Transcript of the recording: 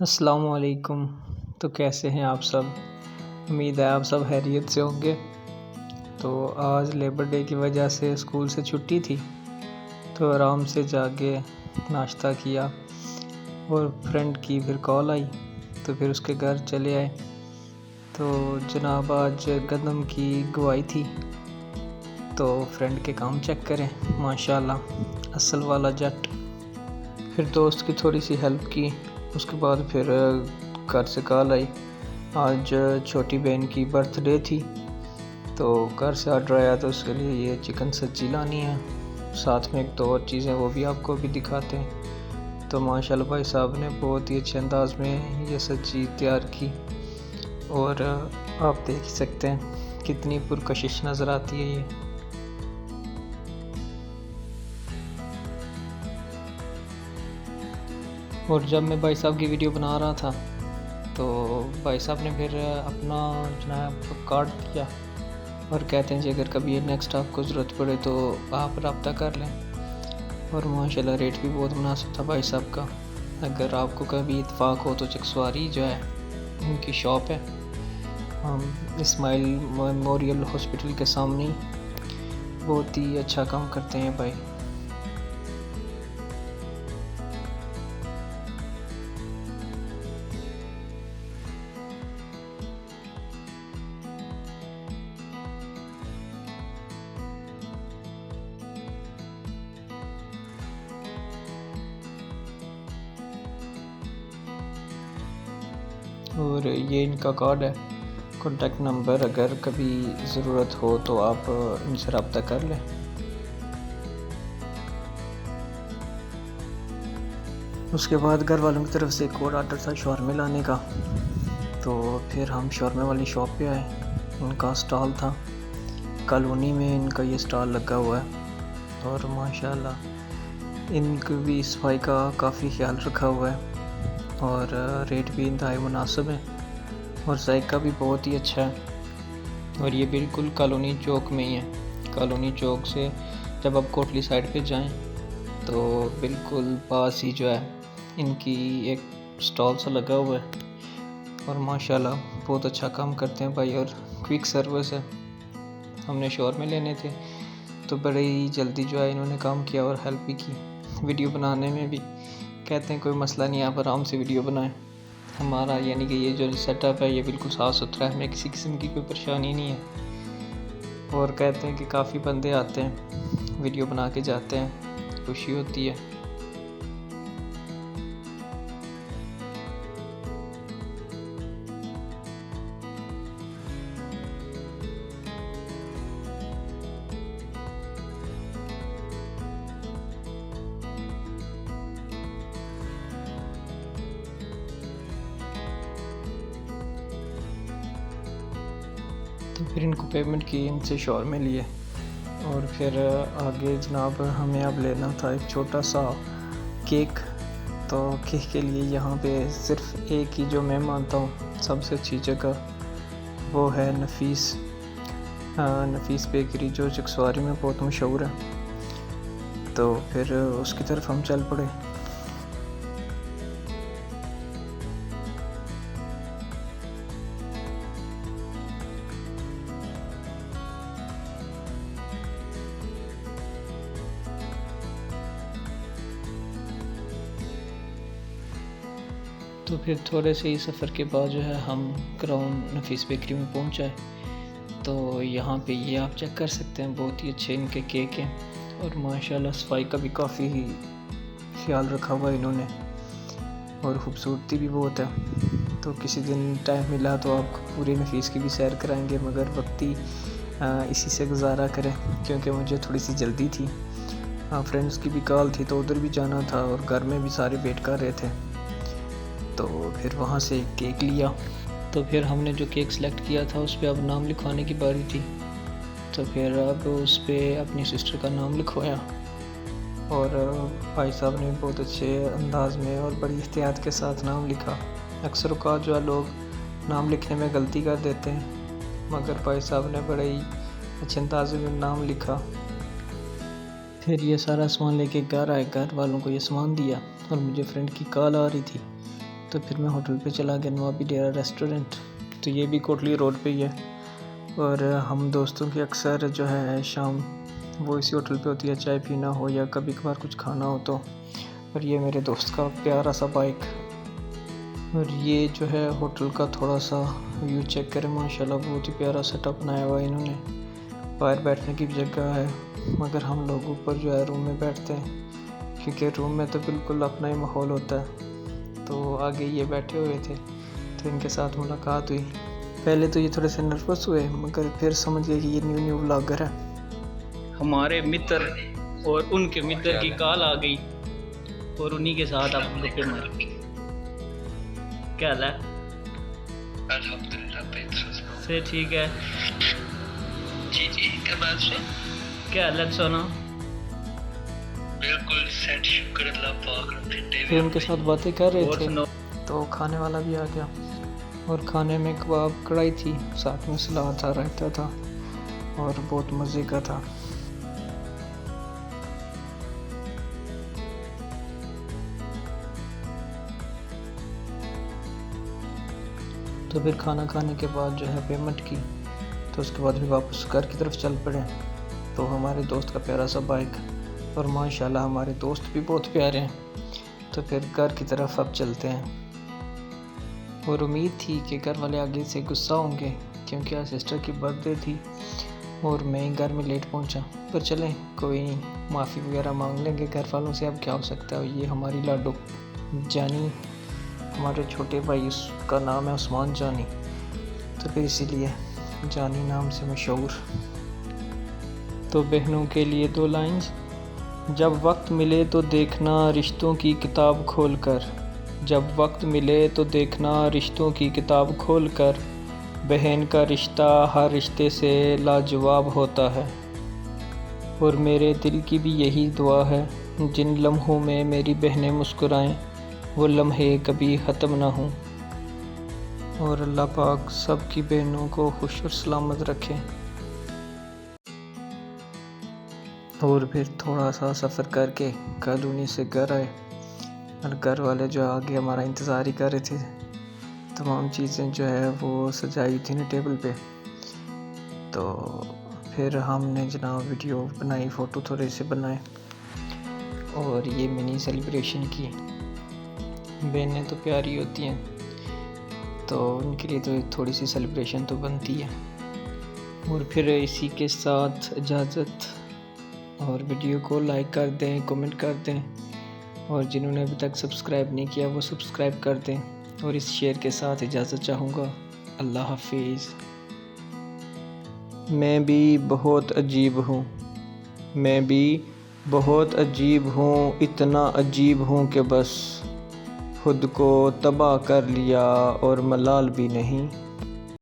السلام علیکم۔ تو کیسے ہیں آپ سب؟ امید ہے آپ سب خیریت سے ہوں گے۔ تو آج لیبر ڈے کی وجہ سے اسکول سے چھٹی تھی، تو آرام سے جا کے ناشتہ کیا اور فرینڈ کی پھر کال آئی تو پھر اس کے گھر چلے آئے۔ تو جناب آج گندم کی گوائی تھی، تو فرینڈ کے کام چیک کریں، ماشاءاللہ اصل والا جٹ۔ پھر دوست کی تھوڑی سی ہیلپ کی، اس کے بعد پھر گھر سے کال آئی آج چھوٹی بہن کی برتھ ڈے تھی، تو گھر سے آرڈر آیا تو اس کے لیے یہ چکن سچی لانی ہے، ساتھ میں ایک دو اور چیزیں وہ بھی آپ کو بھی دکھاتے ہیں۔ تو ماشاءاللہ بھائی صاحب نے بہت ہی اچھے انداز میں یہ سچی تیار کی، اور آپ دیکھ ہی سکتے ہیں کتنی پرکشش نظر آتی ہے یہ۔ اور جب میں بھائی صاحب کی ویڈیو بنا رہا تھا تو بھائی صاحب نے پھر اپنا جناب کارڈ دیا اور کہتے ہیں جی اگر کبھی نیکسٹ آپ کو ضرورت پڑے تو آپ رابطہ کر لیں، اور ماشاءاللہ ریٹ بھی بہت مناسب تھا بھائی صاحب کا۔ اگر آپ کو کبھی اتفاق ہو تو چکسواری جو ہے ان کی شاپ ہے، اسماعیل میموریل ہاسپٹل کے سامنے، بہت ہی اچھا کام کرتے ہیں بھائی۔ اور یہ ان کا کارڈ ہے، کانٹیکٹ نمبر، اگر کبھی ضرورت ہو تو آپ ان سے رابطہ کر لیں۔ اس کے بعد گھر والوں کی طرف سے ایک اور آرڈر تھا شاورمے لانے کا، تو پھر ہم شاورمے والی شاپ پہ آئے۔ ان کا سٹال تھا، کالونی میں ان کا یہ سٹال لگا ہوا ہے، اور ماشاءاللہ ان کو بھی صفائی کا کافی خیال رکھا ہوا ہے، اور ریٹ بھی انتہائی مناسب ہے، اور ذائقہ بھی بہت ہی اچھا ہے۔ اور یہ بالکل کالونی چوک میں ہی ہے، کالونی چوک سے جب آپ کوٹلی سائڈ پہ جائیں تو بالکل پاس ہی جو ہے ان کی ایک سٹال سا لگا ہوا ہے، اور ماشاءاللہ بہت اچھا کام کرتے ہیں بھائی، اور کوئک سروس ہے۔ ہم نے شاورمے لینے تھے تو بڑے ہی جلدی جو ہے انہوں نے کام کیا اور ہیلپ بھی کی، ویڈیو بنانے میں بھی کہتے ہیں کوئی مسئلہ نہیں، آپ آرام سے ویڈیو بنائیں۔ ہمارا یعنی کہ یہ جو سیٹ اپ ہے یہ بالکل صاف ستھرا ہے، ہمیں کسی قسم کی کوئی پریشانی نہیں ہے، اور کہتے ہیں کہ کافی بندے آتے ہیں ویڈیو بنا کے جاتے ہیں، خوشی ہوتی ہے۔ تو پھر ان کو پیمنٹ کی، ان سے شاورمے لیے، اور پھر آگے جناب ہمیں اب لینا تھا ایک چھوٹا سا کیک۔ تو کیک کے لیے یہاں پہ صرف ایک ہی جو میں مانتا ہوں سب سے اچھی جگہ وہ ہے نفیس بیکری، جو چکسواری میں بہت مشہور ہے۔ تو پھر اس کی طرف ہم چل پڑے۔ تو پھر تھوڑے سے ہی سفر کے بعد جو ہے ہم گراؤنڈ نفیس بیکری میں پہنچ جائے۔ تو یہاں پہ یہ آپ چیک کر سکتے ہیں، بہت ہی اچھے ان کے کیک ہیں، اور ماشاءاللہ صفائی کا بھی کافی خیال رکھا ہوا انہوں نے، اور خوبصورتی بھی بہت ہے۔ تو کسی دن ٹائم ملا تو آپ پورے نفیس کی بھی سیر کرائیں گے، مگر وقتی اسی سے گزارا کریں کیونکہ مجھے تھوڑی سی جلدی تھی، فرینڈس کی بھی کال تھی تو ادھر بھی جانا تھا، اور گھر میں بھی سارے ویٹ کر رہے تھے۔ تو پھر وہاں سے کیک لیا، تو پھر ہم نے جو کیک سلیکٹ کیا تھا اس پہ اب نام لکھوانے کی باری تھی، تو پھر اب اس پہ اپنی سسٹر کا نام لکھوایا، اور بھائی صاحب نے بہت اچھے انداز میں اور بڑی احتیاط کے ساتھ نام لکھا۔ اکثر اوقات جو ہے لوگ نام لکھنے میں غلطی کر دیتے ہیں، مگر بھائی صاحب نے بڑے ہی اچھے انداز میں نام لکھا۔ پھر یہ سارا سامان لے کے گھر آئے، گھر والوں کو یہ سامان دیا، اور مجھے فرینڈ کی کال آ رہی تھی تو پھر میں ہوٹل پہ چلا گیا، نوابی ڈیرا ریسٹورنٹ، تو یہ بھی کوٹلی روڈ پہ ہی ہے، اور ہم دوستوں کی اکثر جو ہے شام وہ اسی ہوٹل پہ ہوتی ہے، چائے پینا ہو یا کبھی کبھار کچھ کھانا ہو تو۔ اور یہ میرے دوست کا پیارا سا بائک، اور یہ جو ہے ہوٹل کا تھوڑا سا ویو چیک کریں، ماشاءاللہ بہت ہی پیارا سیٹ اپ بنایا ہوا ہے انہوں نے، باہر بیٹھنے کی بھی جگہ ہے، مگر ہم لوگ اوپر جو ہے روم میں بیٹھتے ہیں، کیونکہ روم میں تو بالکل اپنا ہی ماحول ہوتا ہے۔ تو آگے یہ بیٹھے ہوئے تھے تو ان کے ساتھ ملاقات ہوئی، پہلے تو یہ تھوڑے سے نروس ہوئے، مگر پھر سمجھ گئے کہ یہ نیو ولاگر ہے۔ ہمارے متر اور ان کے متر کی کال آ گئی اور انہی کے ساتھ آپ گپے مار۔ کیا حال ہے؟ الحمدللہ سے ٹھیک ہے جی کیا بات ہے؟ کیا حال ہے سونا؟ بالکل سیٹ، شکر اللہ پاک۔ پھر ان کے ساتھ باتیں کر رہے تھے تو کھانے والا بھی آ گیا، اور کھانے میں کباب کڑھائی تھی، ساتھ میں سلاد تھا، رائتا تھا، اور بہت مزے کا تھا۔ تو پھر کھانا کھانے کے بعد جو ہے پیمنٹ کی، تو اس کے بعد بھی واپس گھر کی طرف چل پڑے۔ تو ہمارے دوست کا پیارا سا بائک، اور ماشاءاللہ ہمارے دوست بھی بہت پیارے ہیں، تو پھر گھر کی طرف اب چلتے ہیں۔ اور امید تھی کہ گھر والے آگے سے غصہ ہوں گے، کیونکہ آج سسٹر کی برتھ ڈے تھی اور میں گھر میں لیٹ پہنچا، پر چلیں کوئی نہیں، معافی وغیرہ مانگ لیں گے گھر والوں سے، اب کیا ہو سکتا ہے۔ یہ ہماری لاڈو جانی، ہمارے چھوٹے بھائی، اس کا نام ہے عثمان جانی، تو پھر اسی لیے جانی نام سے مشہور۔ تو بہنوں کے لیے 2 لائنز: جب وقت ملے تو دیکھنا رشتوں کی کتاب کھول کر، جب وقت ملے تو دیکھنا رشتوں کی کتاب کھول کر، بہن کا رشتہ ہر رشتے سے لاجواب ہوتا ہے۔ اور میرے دل کی بھی یہی دعا ہے، جن لمحوں میں میری بہنیں مسکرائیں وہ لمحے کبھی ختم نہ ہوں، اور اللہ پاک سب کی بہنوں کو خوش اور سلامت رکھے۔ اور پھر تھوڑا سا سفر کر کے کالونی سے گھر آئے، اور گھر والے جو آگے ہمارا انتظار ہی کر رہے تھے، تمام چیزیں جو ہے وہ سجائی تھی نا ٹیبل پہ، تو پھر ہم نے جناب ویڈیو بنائی، فوٹو تھوڑے سے بنائے، اور یہ منی سیلیبریشن کی۔ بہنیں تو پیاری ہوتی ہیں، تو ان کے لیے تو تھوڑی سی سیلیبریشن تو بنتی ہے۔ اور پھر اسی کے ساتھ اجازت، اور ویڈیو کو لائک کر دیں، کمنٹ کر دیں، اور جنہوں نے ابھی تک سبسکرائب نہیں کیا وہ سبسکرائب کر دیں، اور اس شیئر کے ساتھ اجازت چاہوں گا۔ اللہ حافظ۔ میں بھی بہت عجیب ہوں، میں بھی بہت عجیب ہوں، اتنا عجیب ہوں کہ بس خود کو تباہ کر لیا اور ملال بھی نہیں۔